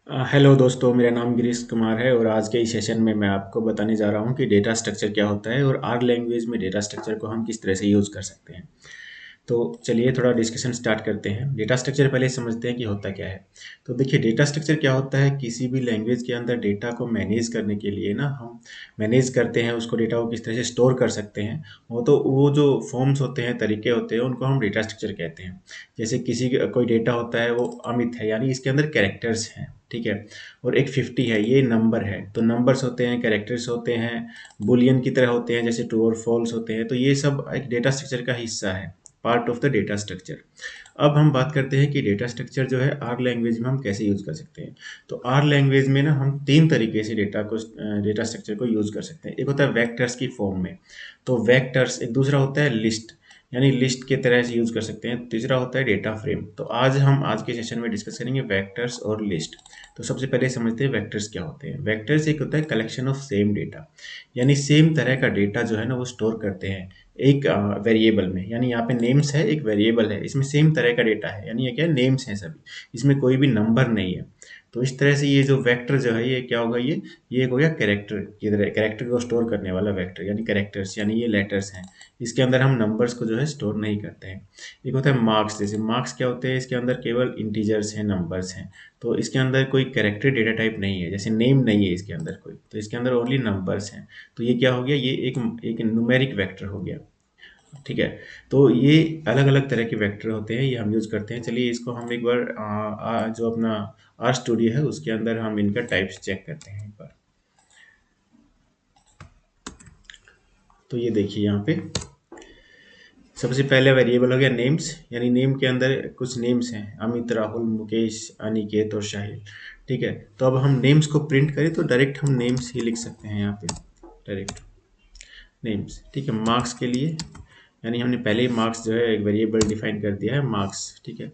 Hello दोस्तों, मेरा नाम गिरीश कुमार है और आज के इस सेशन में मैं आपको बताने जा रहा हूँ कि डेटा स्ट्रक्चर क्या होता है और आर लैंग्वेज में डेटा स्ट्रक्चर को हम किस तरह से यूज़ कर सकते हैं। तो चलिए थोड़ा डिस्कशन स्टार्ट करते हैं। डेटा स्ट्रक्चर पहले समझते हैं कि होता क्या है। तो देखिए, डेटा स्ट्रक्चर क्या होता है, किसी भी लैंग्वेज के अंदर डेटा को मैनेज करने के लिए ना हम मैनेज करते हैं उसको, डेटा को किस तरह से स्टोर कर सकते हैं। वो जो फॉर्म्स होते हैं, तरीके होते हैं, उनको हम डेटा स्ट्रक्चर कहते हैं। जैसे कोई डेटा होता है, वो अमित है, यानी इसके अंदर कैरेक्टर्स हैं, ठीक है। और एक 50 है, ये नंबर है। तो नंबर्स होते हैं, कैरेक्टर्स होते हैं, बुलियन की तरह होते हैं, जैसे ट्रू और फॉल्स होते हैं। तो ये सब एक डेटा स्ट्रक्चर का हिस्सा है, part of the data structure. अब हम बात करते हैं कि डेटा स्ट्रक्चर जो है आर लैंग्वेज में हम कैसे यूज़ कर सकते हैं। तो आर लैंग्वेज में ना हम तीन तरीके से डेटा स्ट्रक्चर को यूज़ कर सकते हैं। एक होता है वेक्टर्स की फॉर्म में, तो वेक्टर्स। एक दूसरा होता है लिस्ट, यानी लिस्ट के तरह से यूज़ कर सकते हैं। तीसरा होता है डेटा फ्रेम। तो आज के सेशन में डिस्कस करेंगे वेक्टर्स और लिस्ट। तो सबसे पहले समझते हैं वेक्टर्स क्या होते हैं। वेक्टर्स एक होता है कलेक्शन ऑफ सेम डेटा, यानी सेम तरह का डेटा जो है ना वो स्टोर करते हैं एक वेरिएबल में। यानी यहाँ पे नेम्स है, एक वेरिएबल है, इसमें सेम तरह का डेटा है, यानी ये क्या है, नेम्स हैं सभी, इसमें कोई भी नंबर नहीं है। तो इस तरह से ये जो वेक्टर जो है, ये क्या होगा, ये एक हो गया कैरेक्टर की तरह, कैरेक्टर को स्टोर करने वाला वेक्टर, यानी कैरेक्टर्स, यानी ये लेटर्स हैं। इसके अंदर हम नंबर्स को जो है स्टोर नहीं करते हैं। एक होता है मार्क्स। जैसे मार्क्स क्या होते हैं, इसके अंदर केवल इंटीजर्स हैं, नंबर्स हैं। तो इसके अंदर कोई कैरेक्टर डेटा टाइप नहीं है, जैसे नेम नहीं है इसके अंदर कोई, तो इसके अंदर ओनली नंबर्स हैं। तो ये क्या हो गया, ये एक न्यूमेरिक वेक्टर हो गया, ठीक है। तो ये अलग अलग तरह के वेक्टर होते हैं, ये हम यूज़ करते हैं। चलिए इसको हम एक बार जो अपना आर स्टूडियो है उसके अंदर हम इनका टाइप्स चेक करते हैं एक बार। तो ये देखिए यहाँ पे सबसे पहले वेरिएबल हो गया नेम्स, यानी नेम के अंदर कुछ नेम्स हैं, अमित, राहुल, मुकेश, अनिकेत और शाहिल, ठीक है। तो अब हम नेम्स को प्रिंट करें तो डायरेक्ट हम नेम्स ही लिख सकते हैं यहाँ पे, डायरेक्ट नेम्स, ठीक है। मार्क्स के लिए, यानी हमने पहले ही मार्क्स जो है एक वेरिएबल डिफाइन कर दिया है, मार्क्स, ठीक है।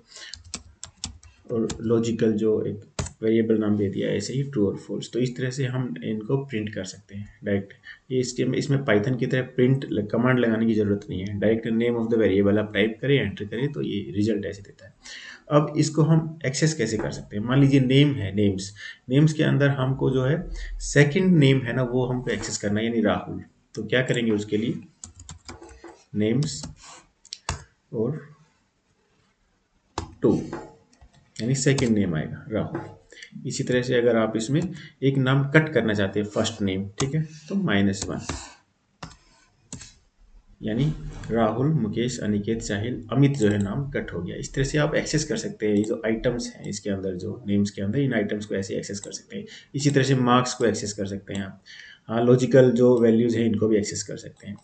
और लॉजिकल जो एक वेरिएबल नाम दे दिया है, ऐसे ही ट्रू और फॉल्स। तो इस तरह से हम इनको प्रिंट कर सकते हैं डायरेक्ट। ये इसमें पाइथन की तरह प्रिंट कमांड लगाने की ज़रूरत नहीं है, direct name of the variable आप टाइप करें, एंटर करें, तो ये रिजल्ट ऐसे देता है। अब इसको हम एक्सेस कैसे कर सकते हैं। मान लीजिए नेम है, नेम्स, नेम्स के अंदर हमको जो है सेकंड नेम है ना, वो हमको एक्सेस करना है, यानी राहुल। तो क्या करेंगे उसके लिए, नेम्स और टू, यानी सेकंड नेम आएगा राहुल। इसी तरह से अगर आप इसमें एक नाम कट करना चाहते हैं, फर्स्ट नेम, ठीक है, तो -1, यानी राहुल, मुकेश, अनिकेत, साहिल, अमित जो है नाम कट हो गया। इस तरह से आप एक्सेस कर सकते हैं ये जो आइटम्स हैं इसके अंदर, जो नेम्स के अंदर, इन आइटम्स को ऐसे एक्सेस कर सकते हैं। इसी तरह से मार्क्स को एक्सेस कर सकते हैं आप। हाँ, लॉजिकल जो वैल्यूज़ हैं इनको भी एक्सेस कर सकते हैं।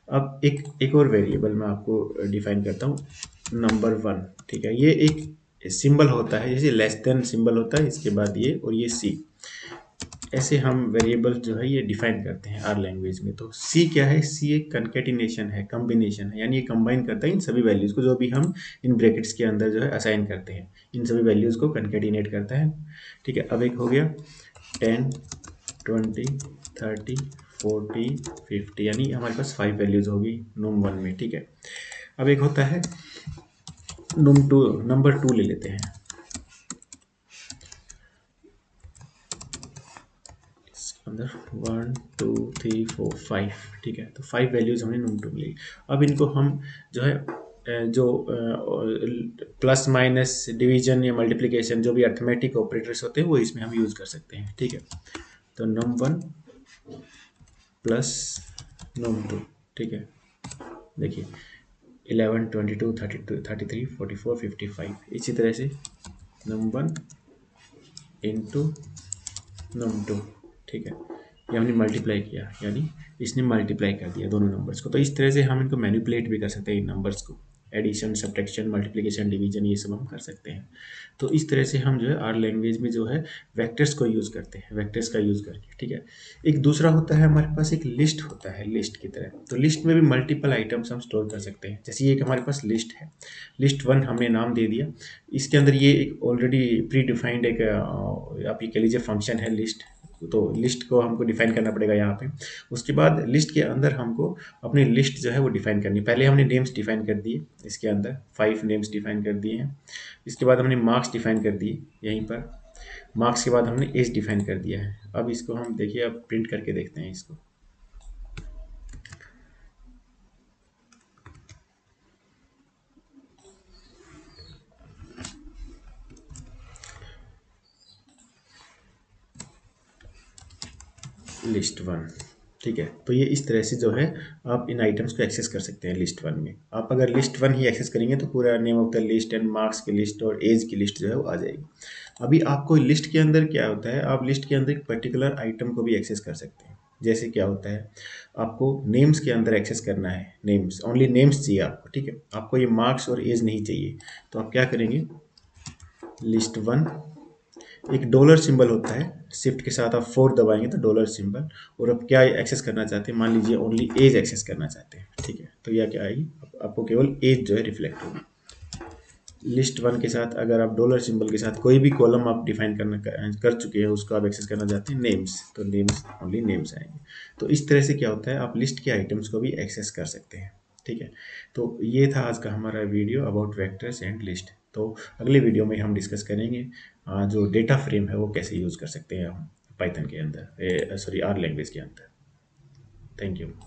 अब एक और वेरिएबल मैं आपको डिफाइन करता हूँ, नंबर 1, ठीक है। ये एक सिंबल होता है, जैसे लेस देन सिंबल होता है, इसके बाद ये और ये सी, ऐसे हम वेरिएबल जो है ये डिफाइन करते हैं आर लैंग्वेज में। तो सी क्या है, सी एक कंकेटिनेशन है, कॉम्बिनेशन है, यानी ये कंबाइन करता है इन सभी वैल्यूज़ को, जो भी हम इन ब्रैकेट्स के अंदर जो है असाइन करते हैं, इन सभी वैल्यूज़ को कंकेटिनेट करता है, ठीक है। अब एक हो गया 10, 20, 30, 40, 50, यानी हमारे पास 5 वैल्यूज़ होगी num1 में, ठीक है। अब एक होता है num2, नंबर 2 ले लेते हैं, अंदर 1, 2, 3, 4, 5, ठीक है। तो 5 वैल्यूज हमने नम टू में ली। अब इनको हम जो है जो प्लस माइनस डिवीजन या मल्टीप्लिकेशन, जो भी अर्थमेटिक ऑपरेटर्स होते हैं वो इसमें हम यूज़ कर सकते हैं, ठीक है। तो num1 प्लस num2, ठीक है। देखिए 11, 22, 32, 33, 44, 55, इसी तरह से num1 इंटू num2, ठीक है। ये हमने मल्टीप्लाई किया, यानी इसने मल्टीप्लाई कर दिया दोनों नंबर्स को। तो इस तरह से हम इनको मैनिपुलेट भी कर सकते हैं, इन नंबर्स को, एडिशन, सब्ट्रैक्शन, मल्टीप्लिकेशन, डिवीजन, ये सब हम कर सकते हैं। तो इस तरह से हम जो है आर लैंग्वेज में जो है वेक्टर्स को यूज़ करते हैं, वेक्टर्स का यूज़ करके, ठीक है। एक दूसरा होता है हमारे पास, एक लिस्ट होता है, लिस्ट की तरह। तो लिस्ट में भी मल्टीपल आइटम्स हम स्टोर कर सकते हैं। जैसे ये एक हमारे पास लिस्ट है, लिस्ट 1 हमने नाम दे दिया। इसके अंदर ये एक ऑलरेडी प्री डिफाइंड एक आप ये कह लीजिए फंक्शन है लिस्ट। तो लिस्ट को हमको डिफाइन करना पड़ेगा यहाँ पे। उसके बाद लिस्ट के अंदर हमको अपनी लिस्ट जो है वो डिफाइन करनी। पहले हमने नेम्स डिफाइन कर दिए, इसके अंदर 5 नेम्स डिफाइन कर दिए हैं। इसके बाद हमने मार्क्स डिफाइन कर दिए यहीं पर। मार्क्स के बाद हमने एज डिफाइन कर दिया है। अब इसको हम देखिए, अब प्रिंट करके देखते हैं इसको। लिस्ट वन, ठीक है। तो ये इस तरह से जो है आप इन आइटम्स को एक्सेस कर सकते हैं लिस्ट वन में। आप अगर लिस्ट वन ही एक्सेस करेंगे तो पूरा name of the list and marks की लिस्ट और एज की लिस्ट जो है वो आ जाएगी। अभी आपको लिस्ट के अंदर क्या होता है, आप लिस्ट के अंदर एक पर्टिकुलर आइटम को भी एक्सेस कर सकते हैं। जैसे क्या होता है, आपको नेम्स के अंदर एक्सेस करना है, नेम्स, ओनली नेम्स चाहिए आपको, ठीक है। आपको ये मार्क्स और एज नहीं चाहिए, तो आप क्या करेंगे, लिस्ट वन, एक डॉलर सिंबल होता है, शिफ्ट के साथ आप 4 दबाएंगे तो डॉलर सिंबल, और अब क्या एक्सेस करना चाहते हैं, मान लीजिए ओनली एज एक्सेस करना चाहते हैं, ठीक है। तो यह क्या आएगी, आपको केवल एज जो है रिफ्लेक्ट होगी। लिस्ट वन के साथ अगर आप डॉलर सिंबल के साथ कोई भी कॉलम आप डिफाइन कर चुके हैं, उसको आप एक्सेस करना चाहते हैं, नेम्स, तो नेम्स, ओनली नेम्स आएंगे। तो इस तरह से क्या होता है, आप लिस्ट के आइटम्स को भी एक्सेस कर सकते हैं, ठीक है। तो ये था आज का हमारा video about vectors and list. तो अगले वीडियो में हम डिस्कस करेंगे जो डेटा फ्रेम है वो कैसे यूज़ कर सकते हैं हम पाइथन के अंदर, सॉरी आर लैंग्वेज के अंदर। Thank you.